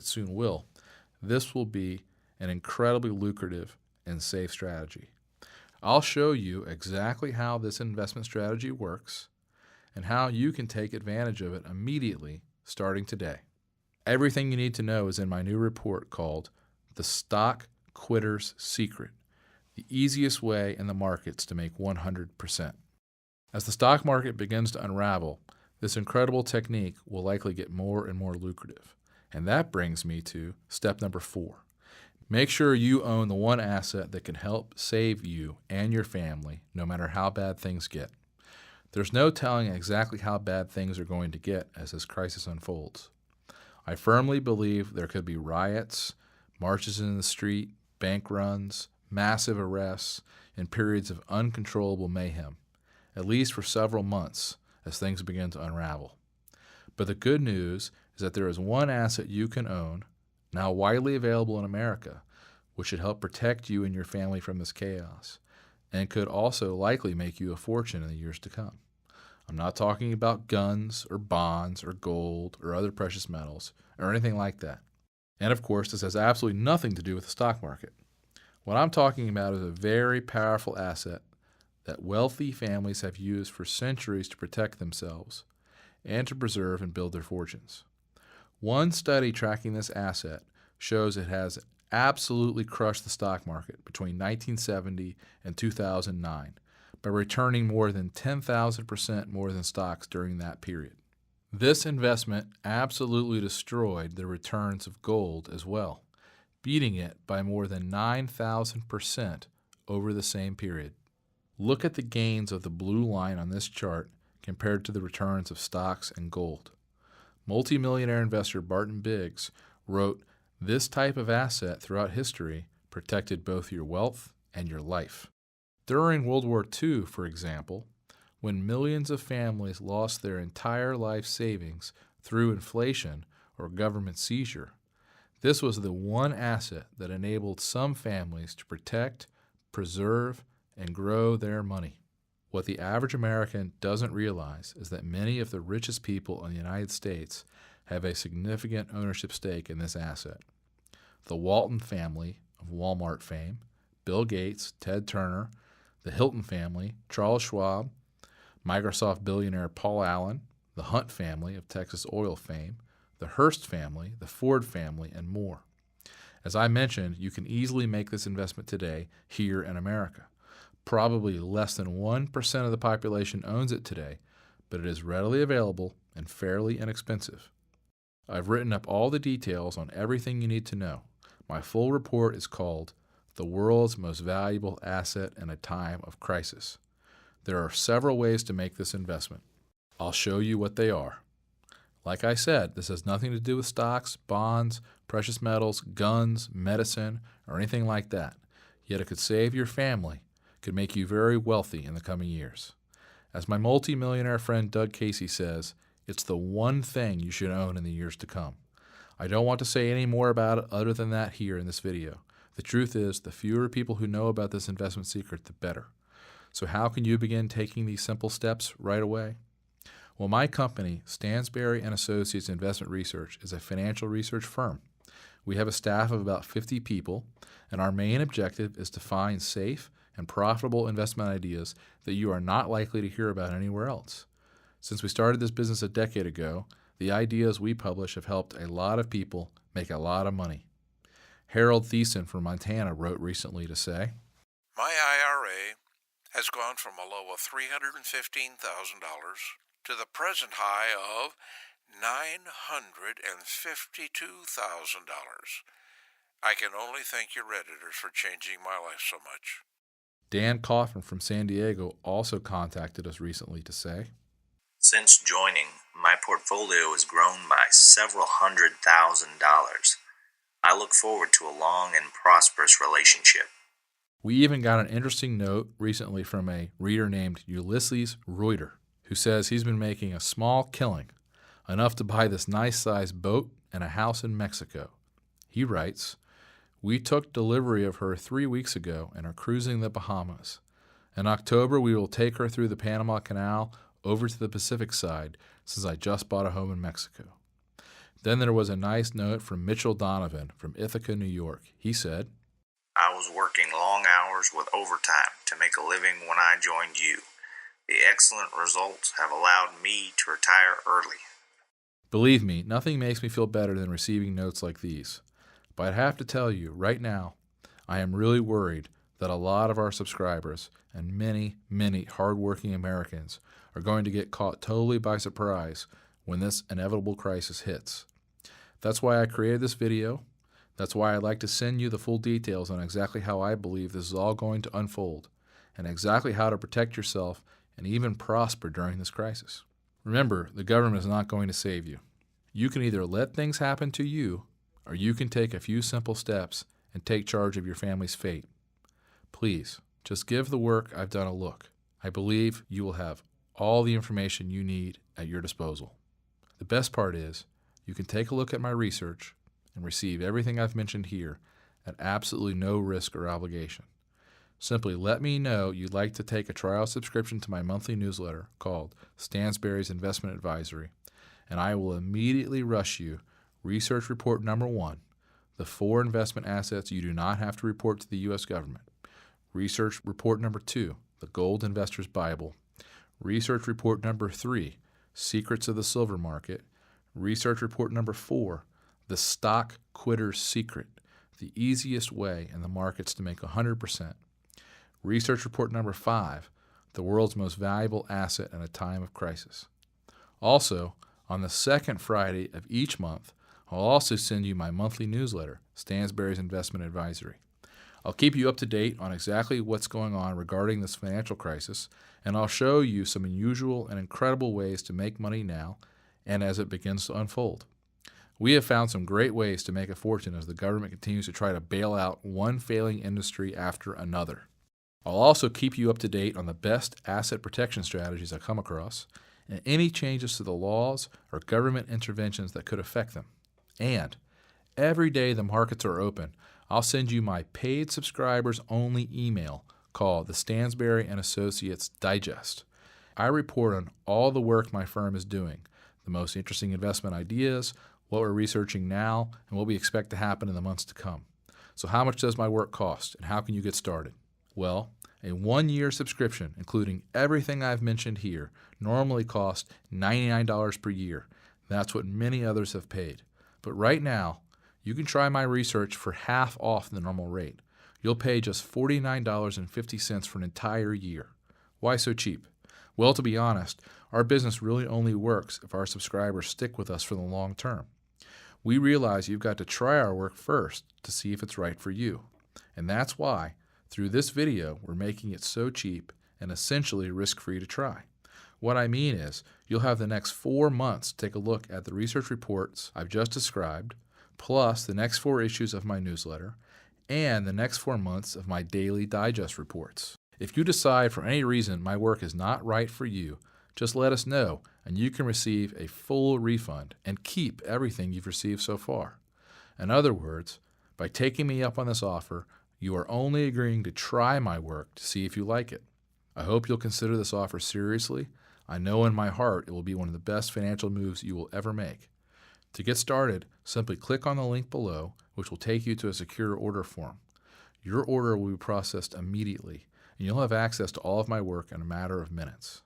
it soon will, this will be an incredibly lucrative and safe strategy. I'll show you exactly how this investment strategy works and how you can take advantage of it immediately starting today. Everything you need to know is in my new report called The Stock Quitter's Secret, the easiest way in the markets to make 100%. As the stock market begins to unravel, this incredible technique will likely get more and more lucrative. And that brings me to step number 4. Make sure you own the one asset that can help save you and your family no matter how bad things get. There's no telling exactly how bad things are going to get as this crisis unfolds. I firmly believe there could be riots, marches in the street, bank runs, massive arrests, and periods of uncontrollable mayhem, at least for several months as things begin to unravel. But the good news is that there is one asset you can own, now widely available in America, which should help protect you and your family from this chaos, and could also likely make you a fortune in the years to come. I'm not talking about guns or bonds or gold or other precious metals or anything like that. And of course, this has absolutely nothing to do with the stock market. What I'm talking about is a very powerful asset that wealthy families have used for centuries to protect themselves and to preserve and build their fortunes. One study tracking this asset shows it has absolutely crushed the stock market between 1970 and 2009 by returning more than 10,000% more than stocks during that period. This investment absolutely destroyed the returns of gold as well, beating it by more than 9,000% over the same period. Look at the gains of the blue line on this chart compared to the returns of stocks and gold. Multimillionaire investor Barton Biggs wrote, "This type of asset throughout history protected both your wealth and your life." During World War II, for example, when millions of families lost their entire life savings through inflation or government seizure, this was the one asset that enabled some families to protect, preserve, and grow their money. What the average American doesn't realize is that many of the richest people in the United States have a significant ownership stake in this asset. The Walton family of Walmart fame, Bill Gates, Ted Turner, the Hilton family, Charles Schwab, Microsoft billionaire Paul Allen, the Hunt family of Texas oil fame, the Hearst family, the Ford family, and more. As I mentioned, you can easily make this investment today here in America. Probably less than 1% of the population owns it today, but it is readily available and fairly inexpensive. I've written up all the details on everything you need to know. My full report is called The World's Most Valuable Asset in a Time of Crisis. There are several ways to make this investment. I'll show you what they are. Like I said, this has nothing to do with stocks, bonds, precious metals, guns, medicine, or anything like that. Yet it could save your family, could make you very wealthy in the coming years. As my multi-millionaire friend Doug Casey says, it's the one thing you should own in the years to come. I don't want to say any more about it other than that here in this video. The truth is, the fewer people who know about this investment secret, the better. So how can you begin taking these simple steps right away? Well, my company, Stansberry & Associates Investment Research, is a financial research firm. We have a staff of about 50 people, and our main objective is to find safe and profitable investment ideas that you are not likely to hear about anywhere else. Since we started this business a decade ago, the ideas we publish have helped a lot of people make a lot of money. Harold Thiessen from Montana wrote recently to say, "My IRA has gone from a low of $315,000 to the present high of $952,000. I can only thank your Redditors for changing my life so much." Dan Coffin from San Diego also contacted us recently to say, "Since joining, my portfolio has grown by several $100,000. I look forward to a long and prosperous relationship." We even got an interesting note recently from a reader named Ulysses Reuter, who says he's been making a small killing, enough to buy this nice-sized boat and a house in Mexico. He writes, "We took delivery of her 3 weeks ago and are cruising the Bahamas. In October, we will take her through the Panama Canal over to the Pacific side, since I just bought a home in Mexico. Then there was a nice note from Mitchell Donovan from Ithaca, New York. He said, I was working long hours with overtime to make a living when I joined you. The excellent results have allowed me to retire early. Believe me, nothing makes me feel better than receiving notes like these. But I have to tell you, right now, I am really worried that a lot of our subscribers and many, many hardworking Americans are going to get caught totally by surprise when this inevitable crisis hits. That's why I created this video. That's why I'd like to send you the full details on exactly how I believe this is all going to unfold and exactly how to protect yourself and even prosper during this crisis. Remember, the government is not going to save you. You can either let things happen to you, or you can take a few simple steps and take charge of your family's fate. Please, just give the work I've done a look. I believe you will have all the information you need at your disposal. The best part is, you can take a look at my research and receive everything I've mentioned here at absolutely no risk or obligation. Simply let me know you'd like to take a trial subscription to my monthly newsletter called Stansberry's Investment Advisory, and I will immediately rush you Research Report Number 1, the 4 investment assets you do not have to report to the U.S. government. Research Report Number 2, the Gold Investor's Bible. Research Report Number 3, Secrets of the Silver Market. Research Report Number 4, the Stock Quitter's Secret, the easiest way in the markets to make 100%. Research Report Number 5, the world's most valuable asset in a time of crisis. Also, on the second Friday of each month, I'll also send you my monthly newsletter, Stansberry's Investment Advisory. I'll keep you up to date on exactly what's going on regarding this financial crisis, and I'll show you some unusual and incredible ways to make money now and as it begins to unfold. We have found some great ways to make a fortune as the government continues to try to bail out one failing industry after another. I'll also keep you up to date on the best asset protection strategies I come across and any changes to the laws or government interventions that could affect them. And every day the markets are open, I'll send you my paid subscribers only email called the Stansberry & Associates Digest. I report on all the work my firm is doing, the most interesting investment ideas, what we're researching now, and what we expect to happen in the months to come. So how much does my work cost, and how can you get started? Well, a 1-year subscription, including everything I've mentioned here, normally costs $99 per year. That's what many others have paid. But right now, you can try my research for half off the normal rate. You'll pay just $49.50 for an entire year. Why so cheap? Well, to be honest, our business really only works if our subscribers stick with us for the long term. We realize you've got to try our work first to see if it's right for you. And that's why, through this video, we're making it so cheap and essentially risk-free to try. What I mean is, you'll have the next 4 months to take a look at the research reports I've just described, plus the next 4 issues of my newsletter, and the next 4 months of my daily digest reports. If you decide for any reason my work is not right for you, just let us know, and you can receive a full refund and keep everything you've received so far. In other words, by taking me up on this offer, you are only agreeing to try my work to see if you like it. I hope you'll consider this offer seriously. I know in my heart it will be one of the best financial moves you will ever make. To get started, simply click on the link below, which will take you to a secure order form. Your order will be processed immediately, and you'll have access to all of my work in a matter of minutes.